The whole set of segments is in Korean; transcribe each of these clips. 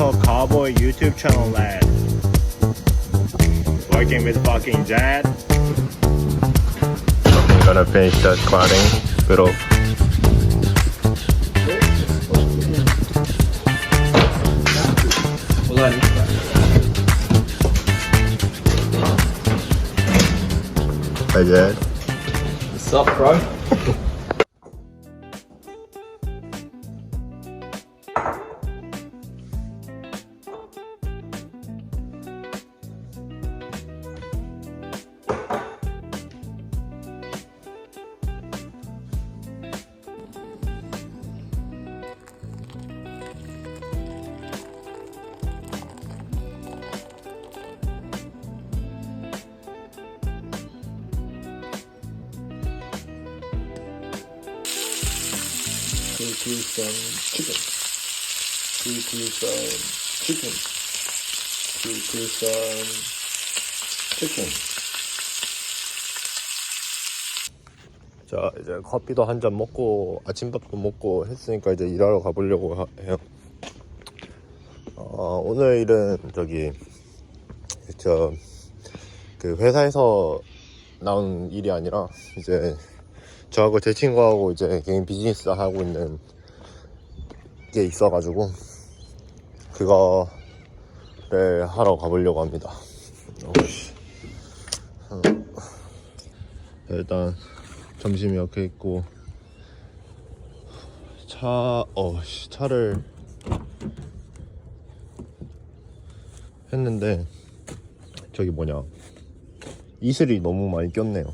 Talk Cowboy YouTube channel, lad. Working with fucking dad. I'm gonna finish that cladding. Little. Hi, Dad. What's up, bro? some chicken. some chicken. some chicken. 자, 이제 커피도 한 잔 먹고 아침밥도 먹고 했으니까 이제 일하러 가보려고 해요. 오늘 일은 그 회사에서 나온 일이 아니라 이제 저하고 제 친구하고 이제 개인 비즈니스 하고 있는 게 있어가지고 그거를 하러 가보려고 합니다. 일단 점심 이렇게 있고 차를 했는데 이슬이 너무 많이 꼈네요.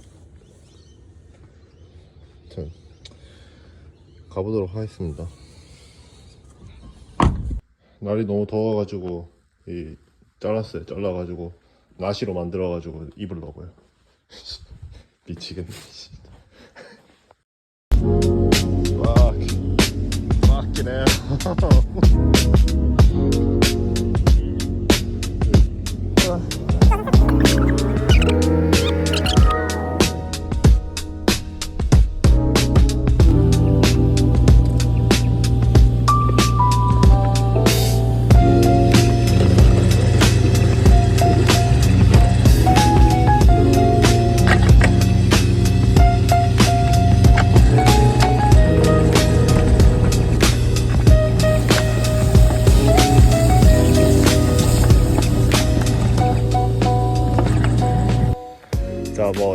가보도록 하겠습니다. 날이 너무 더워가지고 잘라가지고 나시로 만들어가지고 입으려고요. 미치겠네. Fucking hell.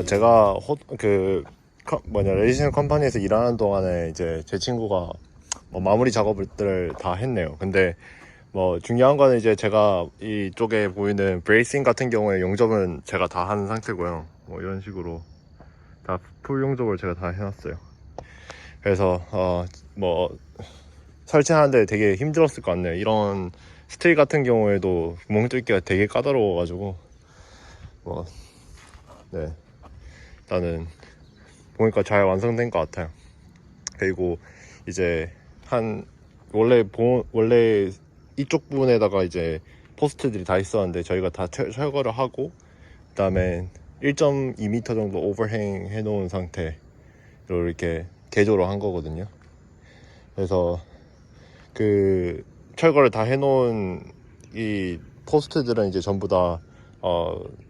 제가 레지션 컴퍼니에서 일하는 동안에 이제 제 친구가 마무리 작업들을 다 했네요. 근데 중요한 거는 이제 제가 이쪽에 보이는 브레이싱 같은 경우에 용접은 제가 다 한 상태고요. 이런 식으로 다 풀 용접을 제가 다 해놨어요. 그래서 설치하는데 되게 힘들었을 것 같네요. 이런 스틸 같은 경우에도 구멍 뚫기가 되게 까다로워가지고 네, 일단은 보니까 잘 완성된 것 같아요. 그리고 이제 원래 이쪽 부분에다가 이제 포스트들이 다 있었는데 저희가 다 철거를 하고 그 다음에 1.2m 정도 오버행 해놓은 상태로 이렇게 개조를 한 거거든요. 그래서 그 철거를 다 해놓은 이 포스트들은 이제 전부 다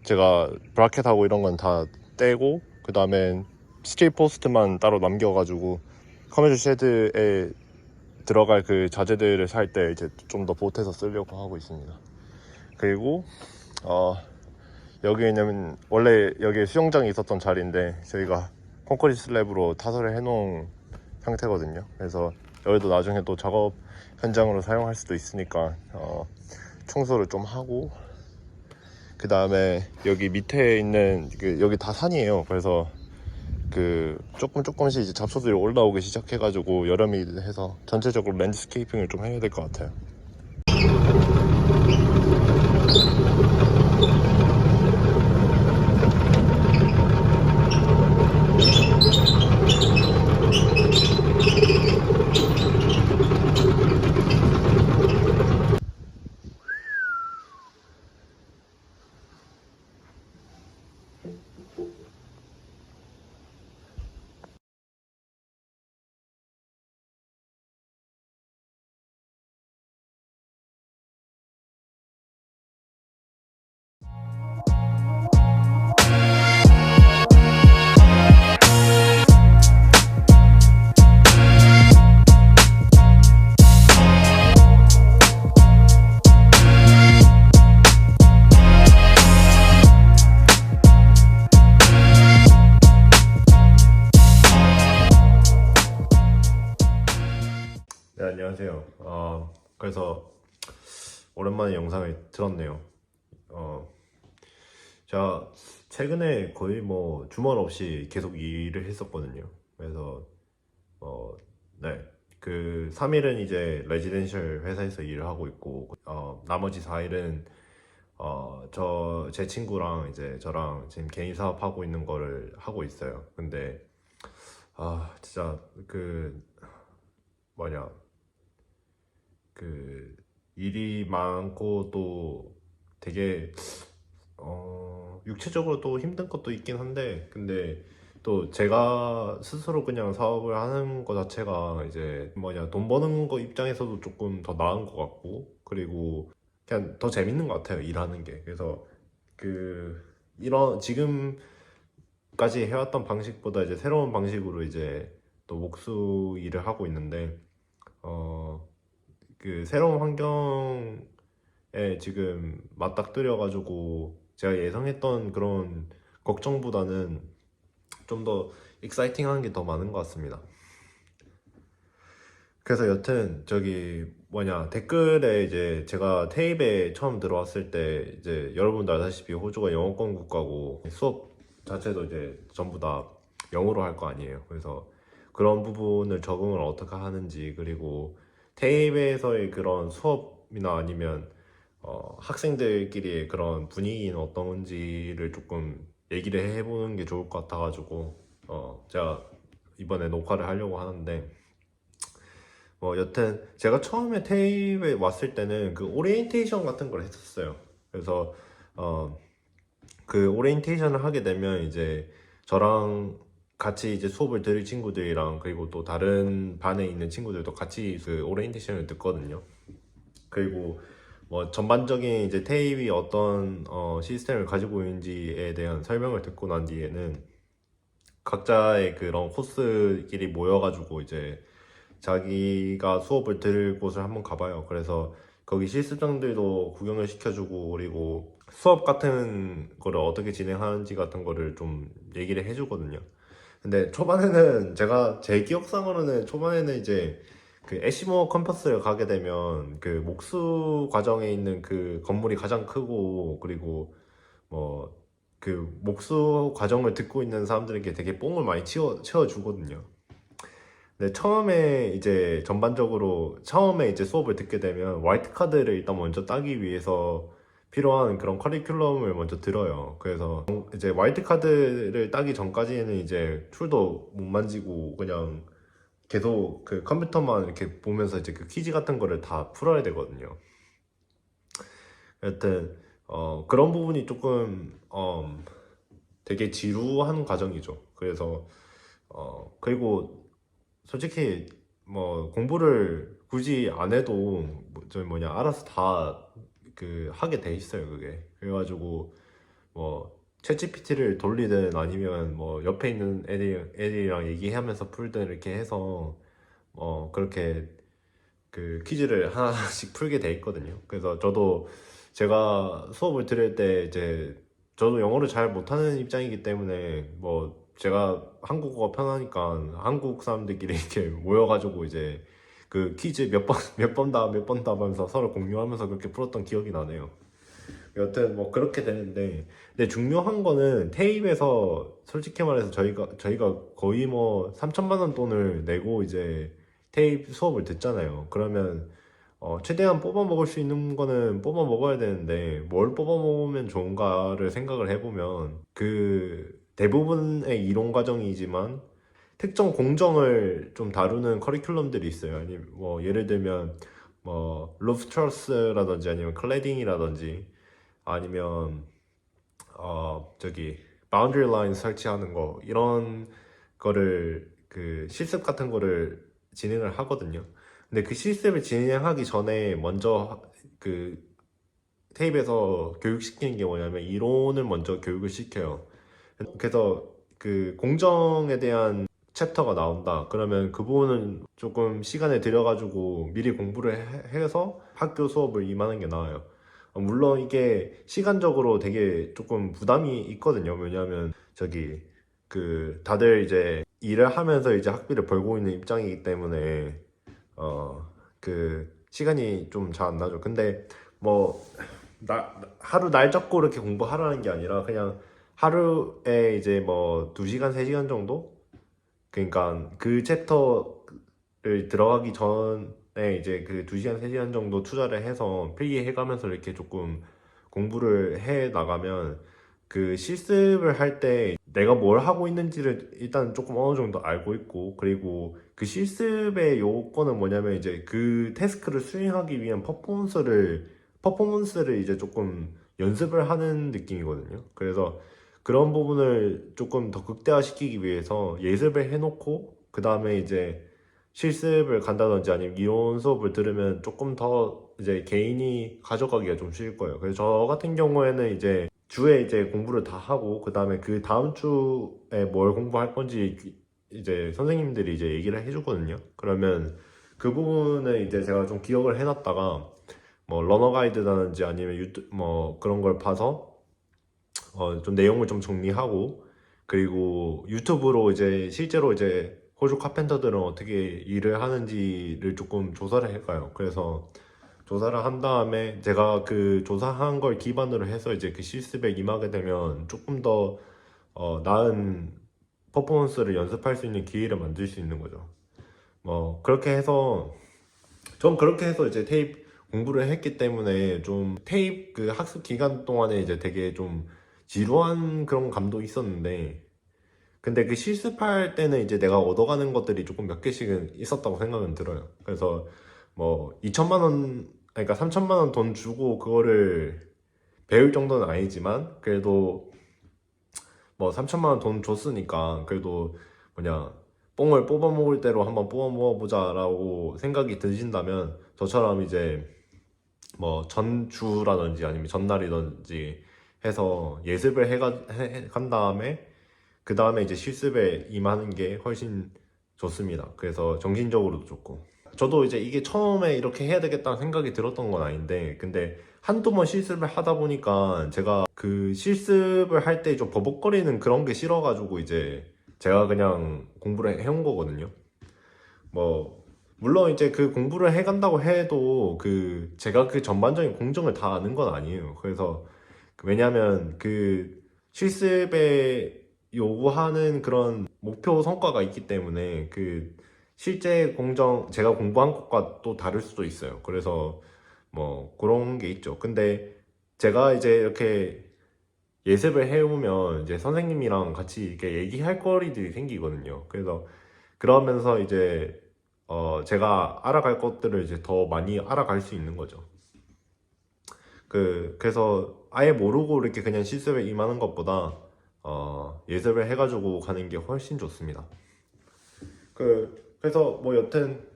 제가 브라켓하고 이런 건 다 떼고 그 다음에 스틸 포스트만 따로 남겨가지고 커머셜 쉐드에 들어갈 그 자재들을 살 때 이제 좀 더 보태서 쓰려고 하고 있습니다. 그리고 여기는 원래 여기 수영장이 있었던 자리인데 저희가 콘크리트 슬랩으로 타설을 해놓은 상태거든요. 그래서 여기도 나중에 또 작업 현장으로 사용할 수도 있으니까 청소를 좀 하고 그 다음에 여기 밑에 있는 여기 다 산이에요. 그래서 조금씩 이제 잡초들이 올라오기 시작해가지고 여름이 해서 전체적으로 랜드스케이핑을 좀 해야 될 것 같아요. 그래서 오랜만에 영상을 들었네요. 제가 최근에 거의 뭐 주말 없이 계속 일을 했었거든요. 그래서 네. 그 3일은 이제 레지덴셜 회사에서 일을 하고 있고 나머지 4일은 제 친구랑 이제 저랑 지금 개인 사업하고 있는 거를 하고 있어요. 근데 진짜 그 뭐냐 그 일이 많고 또 되게 육체적으로 또 힘든 것도 있긴 한데, 근데 또 제가 스스로 그냥 사업을 하는 거 자체가 이제 돈 버는 거 입장에서도 조금 더 나은 것 같고, 그리고 그냥 더 재밌는 것 같아요, 일하는 게. 그래서 이런 지금까지 해왔던 방식보다 이제 새로운 방식으로 이제 또 목수 일을 하고 있는데, 그 새로운 환경에 지금 맞닥뜨려가지고 제가 예상했던 그런 걱정보다는 좀 더 익사이팅한 게 더 많은 것 같습니다. 그래서 여튼 댓글에 이제 제가 테이프에 처음 들어왔을 때 이제 여러분도 아시다시피 호주가 영어권 국가고 수업 자체도 이제 전부 다 영어로 할 거 아니에요. 그래서 그런 부분을 적응을 어떻게 하는지, 그리고 테이프에서의 그런 수업이나 아니면 학생들끼리의 그런 분위기는 어떤지를 조금 얘기를 해보는 게 좋을 것 같아가지고 제가 이번에 녹화를 하려고 하는데, 여튼 제가 처음에 테이프에 왔을 때는 그 오리엔테이션 같은 걸 했었어요. 그래서 그 오리엔테이션을 하게 되면 이제 저랑 같이 이제 수업을 들을 친구들이랑, 그리고 또 다른 반에 있는 친구들도 같이 그 오리엔테이션을 듣거든요. 그리고 전반적인 이제 테이프이 어떤 시스템을 가지고 있는지에 대한 설명을 듣고 난 뒤에는 각자의 그런 코스끼리 모여가지고 이제 자기가 수업을 들을 곳을 한번 가봐요. 그래서 거기 실습장들도 구경을 시켜주고, 그리고 수업 같은 거를 어떻게 진행하는지 같은 거를 좀 얘기를 해주거든요. 근데 초반에는 제 기억상으로는 초반에는 이제 그 애시모어 캠퍼스를 가게 되면 그 목수 과정에 있는 그 건물이 가장 크고, 그리고 그 목수 과정을 듣고 있는 사람들에게 되게 뽕을 많이 채워주거든요. 근데 처음에 이제 수업을 듣게 되면 화이트 카드를 일단 먼저 따기 위해서 필요한 그런 커리큘럼을 먼저 들어요. 그래서 이제 화이트 카드를 따기 전까지는 이제 툴도 못 만지고 그냥 계속 그 컴퓨터만 이렇게 보면서 이제 그 퀴즈 같은 거를 다 풀어야 되거든요. 여튼 그런 부분이 조금 되게 지루한 과정이죠. 그래서 그리고 솔직히 공부를 굳이 안 해도 알아서 다 그 하게 돼 있어요, 그게. 그래가지고 챗GPT를 돌리든 아니면 옆에 있는 애들이랑 얘기하면서 풀든 이렇게 해서 그렇게 그 퀴즈를 하나씩 풀게 돼 있거든요. 그래서 제가 수업을 들을 때 이제 저도 영어를 잘 못하는 입장이기 때문에 제가 한국어가 편하니까 한국 사람들끼리 이렇게 모여가지고 이제 그 퀴즈 몇 번 다 하면서 서로 공유하면서 그렇게 풀었던 기억이 나네요. 여튼 그렇게 되는데, 근데 중요한 거는 테이프에서 솔직히 말해서 저희가 거의 3천만 원 돈을 내고 이제 테이프 수업을 듣잖아요. 그러면 최대한 뽑아 먹을 수 있는 거는 뽑아 먹어야 되는데, 뭘 뽑아 먹으면 좋은가를 생각을 해보면 그 대부분의 이론 과정이지만 특정 공정을 좀 다루는 커리큘럼들이 있어요. 아니 예를 들면 루프 트러스라든지 아니면 클래딩이라든지 아니면 바운더리 라인 설치하는 거, 이런 거를 그 실습 같은 거를 진행을 하거든요. 근데 그 실습을 진행하기 전에 먼저 그 테이프에서 교육시키는 게 뭐냐면 이론을 먼저 교육을 시켜요. 그래서 그 공정에 대한 챕터가 나온다. 그러면 그 부분은 조금 시간을 들여가지고 미리 공부를 해서 학교 수업을 임하는 게 나아요. 물론 이게 시간적으로 되게 조금 부담이 있거든요. 왜냐하면 다들 이제 일을 하면서 이제 학비를 벌고 있는 입장이기 때문에 그 시간이 좀 잘 안 나죠. 근데 뭐 하루 날 잡고 이렇게 공부하라는 게 아니라 그냥 하루에 이제 뭐 2시간, 3시간 정도? 그러니까 그 챕터를 들어가기 전에 이제 그 2시간, 3시간 정도 투자를 해서 필기해 가면서 이렇게 조금 공부를 해 나가면 그 실습을 할 때 내가 뭘 하고 있는지를 일단 조금 어느 정도 알고 있고, 그리고 그 실습의 요건은 뭐냐면 이제 그 태스크를 수행하기 위한 퍼포먼스를 이제 조금 연습을 하는 느낌이거든요. 그래서 그런 부분을 조금 더 극대화시키기 위해서 예습을 해놓고 그 다음에 이제 실습을 간다든지 아니면 이론 수업을 들으면 조금 더 이제 개인이 가져가기가 좀 쉬울 거예요. 그래서 저 같은 경우에는 이제 주에 이제 공부를 다 하고 그 다음에 그 다음 주에 뭘 공부할 건지 이제 선생님들이 이제 얘기를 해주거든요. 그러면 그 부분을 이제 제가 좀 기억을 해놨다가 뭐 러너 가이드라든지 아니면 뭐 그런 걸 봐서 좀 내용을 좀 정리하고, 그리고 유튜브로 이제 실제로 이제 호주 카펜터들은 어떻게 일을 하는지를 조금 조사를 해가요. 그래서 조사를 한 다음에 제가 그 조사한 걸 기반으로 해서 이제 그 실습에 임하게 되면 조금 더 나은 퍼포먼스를 연습할 수 있는 기회를 만들 수 있는 거죠. 뭐 그렇게 해서 전 그렇게 해서 이제 테이프 공부를 했기 때문에 좀 테이프 그 학습 기간 동안에 이제 되게 좀 지루한 그런 감도 있었는데, 근데 그 실습할 때는 이제 내가 얻어가는 것들이 조금 몇 개씩은 있었다고 생각은 들어요. 그래서 뭐 2천만 원, 그러니까 3천만 원 돈 주고 그거를 배울 정도는 아니지만 그래도 뭐 3천만 원 돈 줬으니까 그래도 뭐냐 뽕을 뽑아 먹을 대로 한번 뽑아 먹어보자라고 생각이 드신다면 저처럼 이제 뭐 전주라든지 아니면 전날이든지 해서 예습을 간 다음에 그 다음에 이제 실습에 임하는 게 훨씬 좋습니다. 그래서 정신적으로도 좋고, 저도 이제 이게 처음에 이렇게 해야 되겠다는 생각이 들었던 건 아닌데, 근데 한두 번 실습을 하다 보니까 제가 그 실습을 할 때 좀 버벅거리는 그런 게 싫어가지고 이제 제가 그냥 공부를 해온 거거든요. 뭐 물론 이제 그 공부를 해간다고 해도 그 제가 그 전반적인 공정을 다 아는 건 아니에요. 그래서 왜냐면 그 실습에 요구하는 그런 목표 성과가 있기 때문에 그 실제 공정 제가 공부한 것과 또 다를 수도 있어요. 그래서 뭐 그런 게 있죠. 근데 제가 이제 이렇게 예습을 해오면 이제 선생님이랑 같이 이렇게 얘기할 거리들이 생기거든요. 그래서 그러면서 이제 제가 알아갈 것들을 이제 더 많이 알아갈 수 있는 거죠. 그래서 아예 모르고 이렇게 그냥 실습에 임하는 것보다 예습을 해가지고 가는 게 훨씬 좋습니다. 그래서 뭐 여튼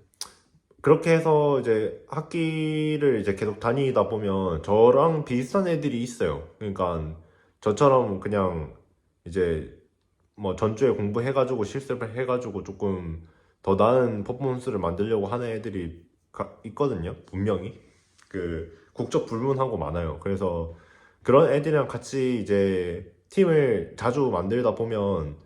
그렇게 해서 이제 학기를 이제 계속 다니다 보면 저랑 비슷한 애들이 있어요. 그러니까 저처럼 그냥 이제 뭐 전주에 공부해가지고 실습을 해가지고 조금 더 나은 퍼포먼스를 만들려고 하는 애들이 있거든요. 분명히 그 국적 불문하고 많아요. 그래서 그런 애들이랑 같이 이제 팀을 자주 만들다 보면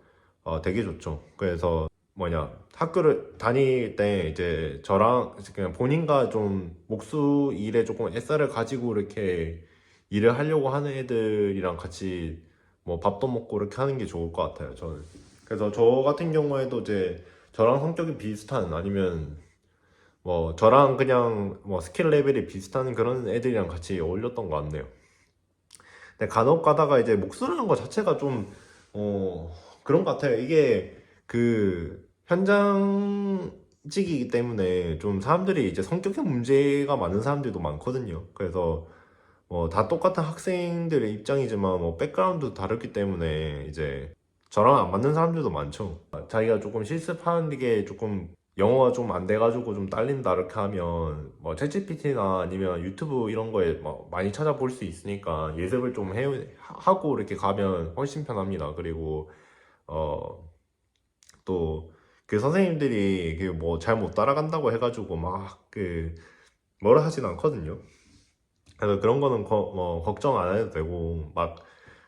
되게 좋죠. 그래서 뭐냐 학교를 다닐 때 이제 저랑 그냥 본인과 좀 목수 일에 조금 애사를 가지고 이렇게 일을 하려고 하는 애들이랑 같이 뭐 밥도 먹고 이렇게 하는 게 좋을 것 같아요, 저는. 그래서 저 같은 경우에도 이제 저랑 성격이 비슷한 아니면 뭐 저랑 그냥 뭐 스킬 레벨이 비슷한 그런 애들이랑 같이 어울렸던 것 같네요. 근데 간혹 가다가 이제 목소리라는 것 자체가 좀 그런 것 같아요. 이게 그 현장직이기 때문에 좀 사람들이 이제 성격의 문제가 많은 사람들도 많거든요. 그래서 뭐 다 똑같은 학생들의 입장이지만 뭐 백그라운드도 다르기 때문에 이제 저랑 안 맞는 사람들도 많죠. 자기가 조금 실습하는 게 조금 영어가 좀 안 돼가지고 좀 딸린다 이렇게 하면 뭐 챗GPT나 아니면 유튜브 이런 거에 뭐 많이 찾아볼 수 있으니까 예습을 좀 하고 이렇게 가면 훨씬 편합니다. 그리고 또 그 선생님들이 그 뭐 잘 못 따라간다고 해가지고 막 그 뭐라 하진 않거든요. 그래서 그런 거는 뭐 걱정 안 해도 되고 막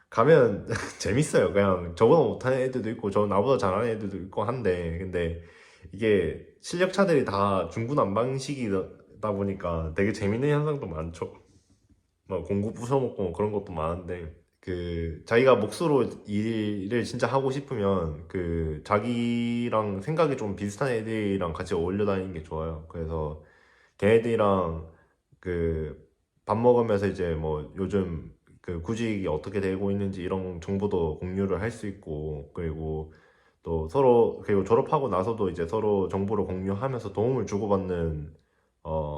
가면 재밌어요. 그냥 저보다 못하는 애들도 있고 저 나보다 잘하는 애들도 있고 한데, 근데 이게 실력차들이 다 중구난방식이다 하다 보니까 되게 재밌는 현상도 많죠. 막 공구 부숴먹고 뭐 그런 것도 많은데 그 자기가 몫으로 일을 진짜 하고 싶으면 그 자기랑 생각이 좀 비슷한 애들이랑 같이 어울려 다니는 게 좋아요. 그래서 걔네들이랑 그 밥 먹으면서 이제 뭐 요즘 그 구직이 어떻게 되고 있는지 이런 정보도 공유를 할 수 있고, 그리고 또 서로, 그리고 졸업하고 나서도 이제 서로 정보를 공유하면서 도움을 주고받는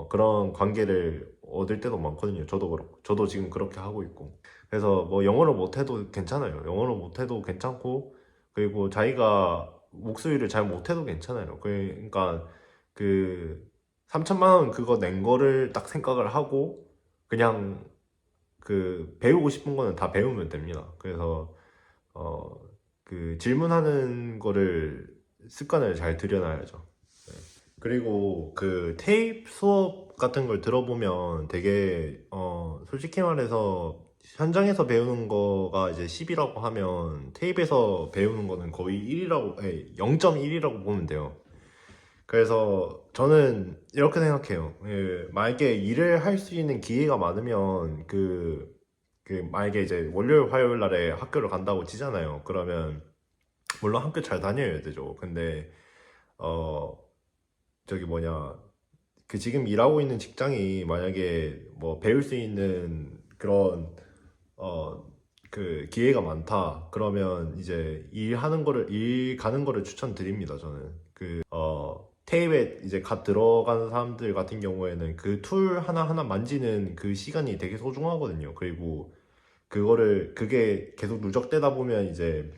그런 관계를 얻을 때도 많거든요. 저도 그렇고, 저도 지금 그렇게 하고 있고. 그래서 뭐 영어를 못해도 괜찮아요. 영어를 못해도 괜찮고, 그리고 자기가 목소리를 잘 못해도 괜찮아요. 그러니까 그 3천만 원 그거 낸 거를 딱 생각을 하고 그냥 그 배우고 싶은 거는 다 배우면 됩니다. 그래서 그 질문하는 거를 습관을 잘 들여놔야죠. 네. 그리고 그 테이프 수업 같은 걸 들어보면 되게 솔직히 말해서 현장에서 배우는 거가 이제 10이라고 하면 테이프에서 배우는 거는 거의 1이라고 0.1이라고 보면 돼요. 그래서 저는 이렇게 생각해요. 그 만약에 일을 할 수 있는 기회가 많으면 만약에 이제 월요일 화요일 날에 학교를 간다고 치잖아요. 그러면 물론 학교 잘 다녀야 되죠. 근데 어 저기 뭐냐, 그 지금 일하고 있는 직장이 만약에 뭐 배울 수 있는 그런 어 그 기회가 많다 그러면 이제 일 가는 거를 추천드립니다. 저는 테이프에 이제 갓 들어가는 사람들 같은 경우에는 그 툴 하나하나 만지는 그 시간이 되게 소중하거든요. 그리고 그게 계속 누적되다 보면 이제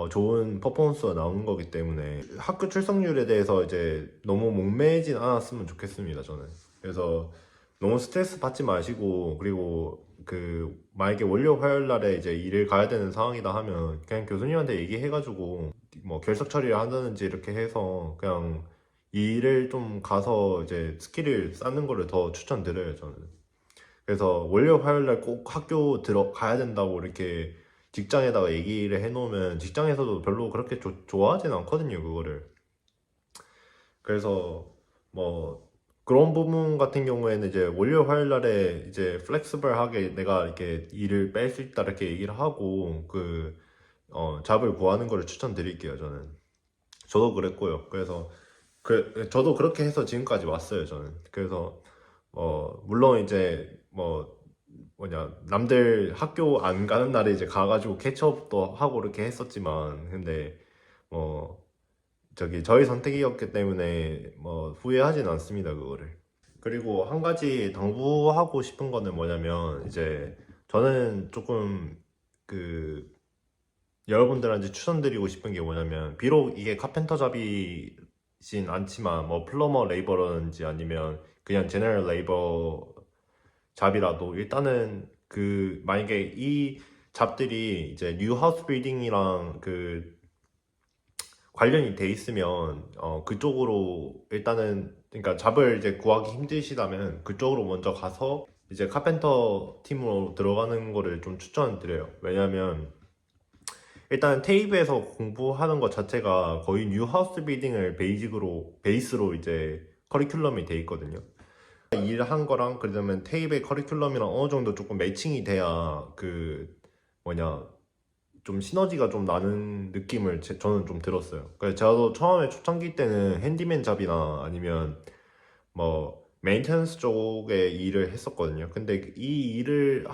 좋은 퍼포먼스가 나오는 거기 때문에 학교 출석률에 대해서 이제 너무 목매진 않았으면 좋겠습니다, 저는. 그래서 너무 스트레스 받지 마시고, 그리고 만약에 월요 화요일 날에 이제 일을 가야 되는 상황이다 하면 그냥 교수님한테 얘기해가지고 뭐 결석 처리를 한다든지 이렇게 해서 그냥 이 일을 좀 가서 이제 스킬을 쌓는 거를 더 추천드려요, 저는. 그래서 월요 화요일 날 꼭 학교 들어가야 된다고 이렇게 직장에다가 얘기를 해놓으면 직장에서도 별로 그렇게 좋아하진 않거든요, 그거를. 그래서 뭐 그런 부분 같은 경우에는 이제 월요 화요일 날에 이제 플렉스블하게 내가 이렇게 일을 뺄 수 있다 이렇게 얘기를 하고 잡을 구하는 거를 추천드릴게요, 저는. 저도 그랬고요. 그래서 저도 그렇게 해서 지금까지 왔어요, 저는. 그래서 물론 이제 남들 학교 안 가는 날에 이제 가가지고 캐치업도 하고 이렇게 했었지만, 근데 저희 선택이었기 때문에 후회하진 않습니다, 그거를. 그리고 한 가지 당부하고 싶은 거는 뭐냐면, 이제 저는 조금 그 여러분들한테 추천드리고 싶은 게 뭐냐면, 비록 이게 카펜터 잡이진 않지만 뭐 플러머 레이버라든지 아니면 그냥 제너럴 레이버 잡이라도 일단은 만약에 이 잡들이 이제 뉴 하우스 빌딩이랑 관련이 돼 있으면 그쪽으로 일단은, 그러니까 잡을 이제 구하기 힘드시다면 그쪽으로 먼저 가서 이제 카펜터 팀으로 들어가는 거를 좀 추천드려요. 왜냐면 일단 테이프에서 공부하는 것 자체가 거의 뉴 하우스 빌딩을 베이스로 이제 커리큘럼이 돼 있거든요. 일한 거랑 그러면 테이프의 커리큘럼이랑 어느 정도 조금 매칭이 돼야 좀 시너지가 좀 나는 느낌을 저는 좀 들었어요. 그래서 저도 처음에 초창기 때는 핸디맨 잡이나 아니면 뭐 메인테넌스 쪽에 일을 했었거든요. 근데 이 일을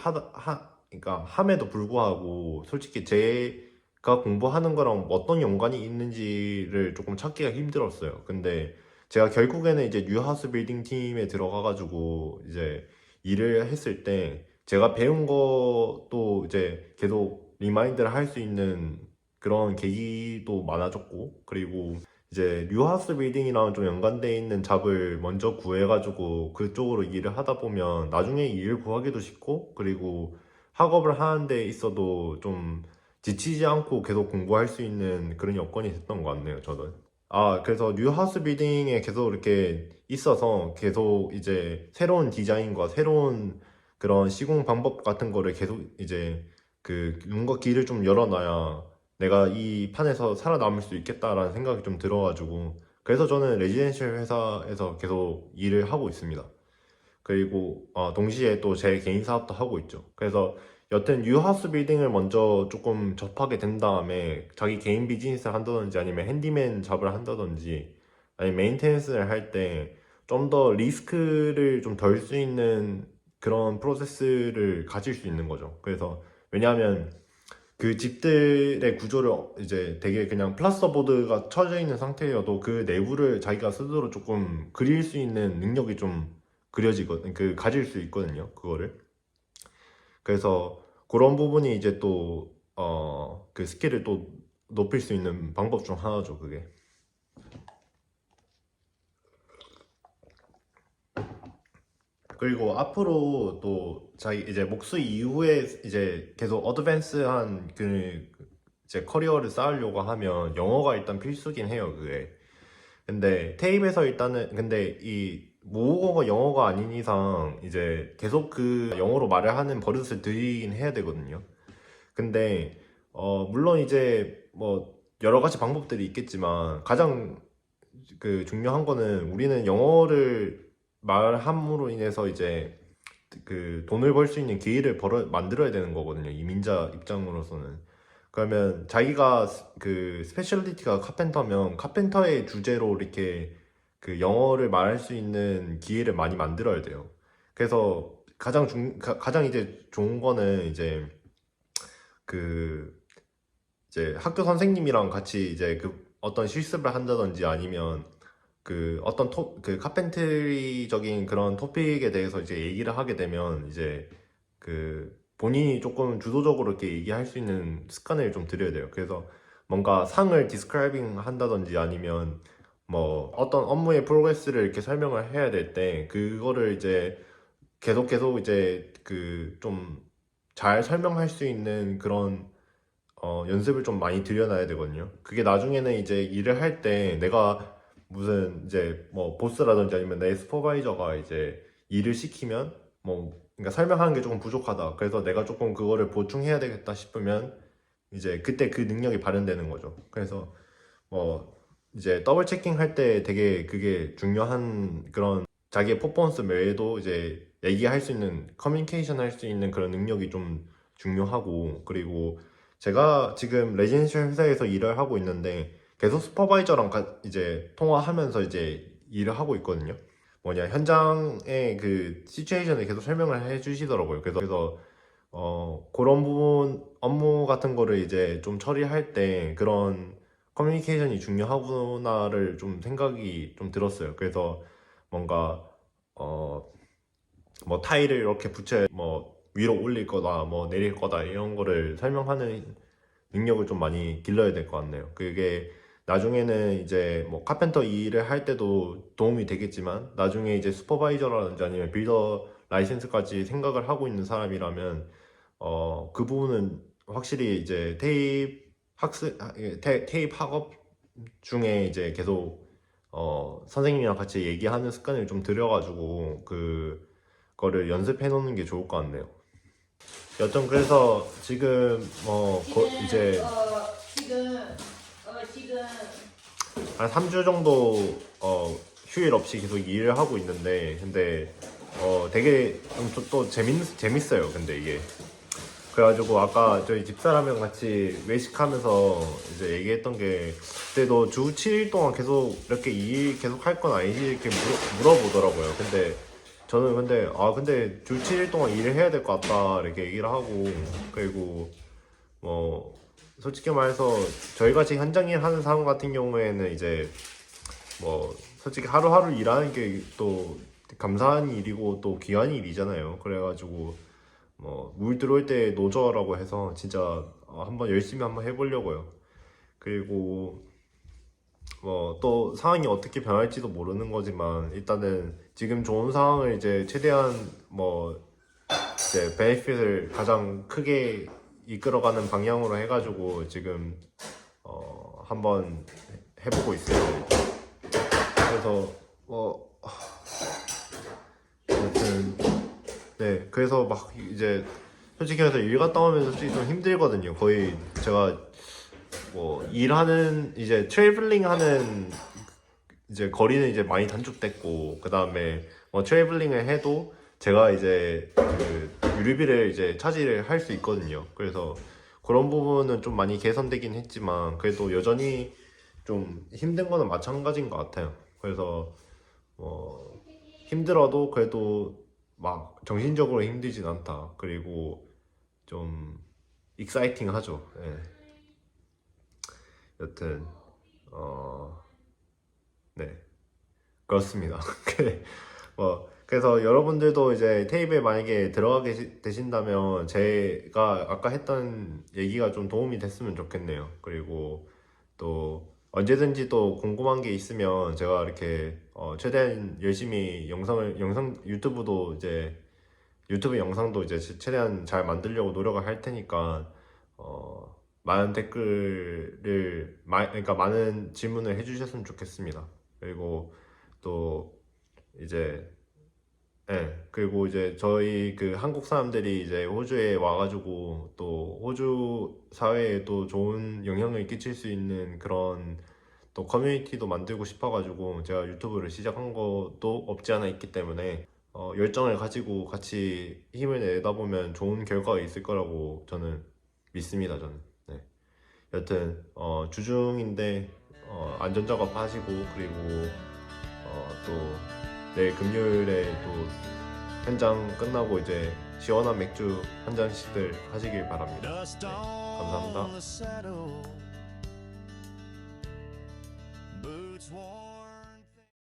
그러니까 함에도 불구하고 솔직히 제가 공부하는 거랑 어떤 연관이 있는지를 조금 찾기가 힘들었어요. 근데 제가 결국에는 이제 뉴하우스 빌딩 팀에 들어가가지고 이제 일을 했을 때 제가 배운 것도 이제 계속 리마인드를 할 수 있는 그런 계기도 많아졌고, 그리고 이제 뉴하우스 빌딩이랑 좀 연관돼 있는 잡을 먼저 구해가지고 그쪽으로 일을 하다 보면 나중에 일을 구하기도 쉽고, 그리고 학업을 하는 데 있어도 좀 지치지 않고 계속 공부할 수 있는 그런 여건이 됐던 것 같네요, 저는. 그래서 뉴하우스 빌딩에 계속 이렇게 있어서 계속 이제 새로운 디자인과 새로운 그런 시공 방법 같은 거를 계속 이제 뭔가 길을 좀 열어놔야 내가 이 판에서 살아남을 수 있겠다라는 생각이 좀 들어가지고, 그래서 저는 레지덴셜 회사에서 계속 일을 하고 있습니다. 그리고 동시에 또 제 개인 사업도 하고 있죠. 그래서 여튼 뉴하우스 빌딩을 먼저 조금 접하게 된 다음에 자기 개인 비즈니스를 한다든지 아니면 핸디맨 잡을 한다든지 아니면 메인테넌스를 할 때 좀 더 리스크를 좀 덜 수 있는 그런 프로세스를 가질 수 있는 거죠. 그래서 왜냐하면 그 집들의 구조를 이제 되게 그냥 플라스터보드가 쳐져 있는 상태여도 그 내부를 자기가 스스로 조금 그릴 수 있는 능력이 좀 가질 수 있거든요. 그거를. 그래서 그런 부분이 이제 또, 그 스킬을 또 높일 수 있는 방법 중 하나죠, 그게. 그리고 앞으로 또 자기 이제 목수 이후에 이제 계속 어드밴스한 그 이제 커리어를 쌓으려고 하면 영어가 일단 필수긴 해요, 그게. 근데 테이프에서 일단은 근데 이 모국어가 영어가 아닌 이상 이제 계속 그 영어로 말을 하는 버릇을 들이긴 해야 되거든요. 근데 물론 이제 뭐 여러 가지 방법들이 있겠지만 가장 그 중요한 거는 우리는 영어를 말함으로 인해서 이제 그 돈을 벌 수 있는 기회를 만들어야 되는 거거든요. 이민자 입장으로서는. 그러면 자기가 그 스페셜리티가 카펜터면 카펜터의 주제로 이렇게 그 영어를 말할 수 있는 기회를 많이 만들어야 돼요. 그래서 가장 이제 좋은 거는 이제 그 이제 학교 선생님이랑 같이 이제 그 어떤 실습을 한다든지 아니면 그 어떤 그 카펜트리적인 그런 토픽에 대해서 이제 얘기를 하게 되면 이제 그 본인이 조금 주도적으로 이렇게 얘기할 수 있는 습관을 좀 들여야 돼요. 그래서 뭔가 상을 디스크라이빙 한다든지 아니면 뭐 어떤 업무의 프로그레스를 이렇게 설명을 해야 될 때 그거를 이제 계속 이제 그 좀 잘 설명할 수 있는 그런 연습을 좀 많이 들여놔야 되거든요. 그게 나중에는 이제 일을 할 때 내가 무슨 이제 뭐 보스라든지 아니면 내 슈퍼바이저가 이제 일을 시키면 뭐 그러니까 설명하는 게 조금 부족하다. 그래서 내가 조금 그거를 보충해야 되겠다 싶으면 이제 그때 그 능력이 발현되는 거죠. 그래서 뭐 이제 더블 체킹 할 때 되게 그게 중요한 그런 자기의 퍼포먼스 외에도 이제 얘기할 수 있는 커뮤니케이션 할 수 있는 그런 능력이 좀 중요하고 그리고 제가 지금 레지던셜 회사에서 일을 하고 있는데 계속 슈퍼바이저랑 이제 통화하면서 이제 일을 하고 있거든요. 뭐냐 현장의 그 시츄에이션을 계속 설명을 해주시더라고요. 그래서 그런 부분 업무 같은 거를 이제 좀 처리할 때 그런 커뮤니케이션이 중요하구나를 좀 생각이 좀 들었어요. 그래서 뭔가 뭐 타일을 이렇게 뭐 위로 올릴 거다 뭐 내릴 거다 이런 거를 설명하는 능력을 좀 많이 길러야 될 것 같네요. 그게 나중에는 이제 뭐 카펜터 일을 할 때도 도움이 되겠지만 나중에 이제 슈퍼바이저라든지 아니면 빌더 라이센스까지 생각을 하고 있는 사람이라면 그 부분은 확실히 이제 테이프 학업 중에 이제 계속 선생님이랑 같이 얘기하는 습관을 좀 들여가지고 그거를 연습해 놓는 게 좋을 것 같네요. 여튼 그래서 지금 이제 지금 한 3주 정도 휴일 없이 계속 일을 하고 있는데 근데 되게 또 재밌어요. 근데 이게 그래가지고 아까 저희 집사람이랑 같이 외식하면서 이제 얘기했던 게 그때 너 주 7일 동안 계속 이렇게 일 계속 할 건 아니지 이렇게 물어보더라고요. 근데 저는 근데 주 7일 동안 일을 해야 될 것 같다 이렇게 얘기를 하고 그리고 뭐 솔직히 말해서 저희 같이 현장 일 하는 사람 같은 경우에는 이제 뭐 솔직히 하루하루 일하는 게 또 감사한 일이고 또 귀한 일이잖아요. 그래가지고 뭐 물 들어올 때 노저라고 해서 진짜 한번 열심히 한번 해보려고요. 그리고 뭐 또 상황이 어떻게 변할지도 모르는 거지만 일단은 지금 좋은 상황을 이제 최대한 뭐 이제 베네핏을 가장 크게 이끌어가는 방향으로 해가지고 지금 한번 해보고 있어요. 그래서 아무튼 네 그래서 막 이제 솔직히 해서 일 갔다 오면 솔직히 좀 힘들거든요. 거의 제가 뭐 일하는 이제 트래블링 하는 이제 거리는 이제 많이 단축됐고 그 다음에 트래블링을 해도 제가 이제 그 유류비를 이제 차지를 할 수 있거든요. 그래서 그런 부분은 좀 많이 개선되긴 했지만 그래도 여전히 좀 힘든 거는 마찬가지인 것 같아요. 그래서 힘들어도 그래도 막 정신적으로 힘들진 않다. 그리고 좀 익사이팅하죠. 예. 여튼 네, 그렇습니다. 그래서 여러분들도 이제 테이프에 만약에 들어가게 되신다면 제가 아까 했던 얘기가 좀 도움이 됐으면 좋겠네요. 그리고 또 언제든지 또 궁금한 게 있으면 제가 이렇게 최대한 열심히 유튜브도 이제 유튜브 영상도 이제 최대한 잘 만들려고 노력을 할 테니까 많은 댓글을 그러니까 많은 질문을 해주셨으면 좋겠습니다. 그리고 또 이제 그리고 이제 저희 그 한국 사람들이 이제 호주에 와가지고 또 호주 사회에 또 좋은 영향을 끼칠 수 있는 그런 또 커뮤니티도 만들고 싶어가지고 제가 유튜브를 시작한 것도 없지 않아 있기 때문에 열정을 가지고 같이 힘을 내다 보면 좋은 결과가 있을 거라고 저는 믿습니다. 저는. 네. 여튼 주중인데 안전작업 하시고 그리고 또 내일 금요일에 또 현장 끝나고 이제 시원한 맥주 한 잔씩들 하시길 바랍니다. 네, 감사합니다. Boots worn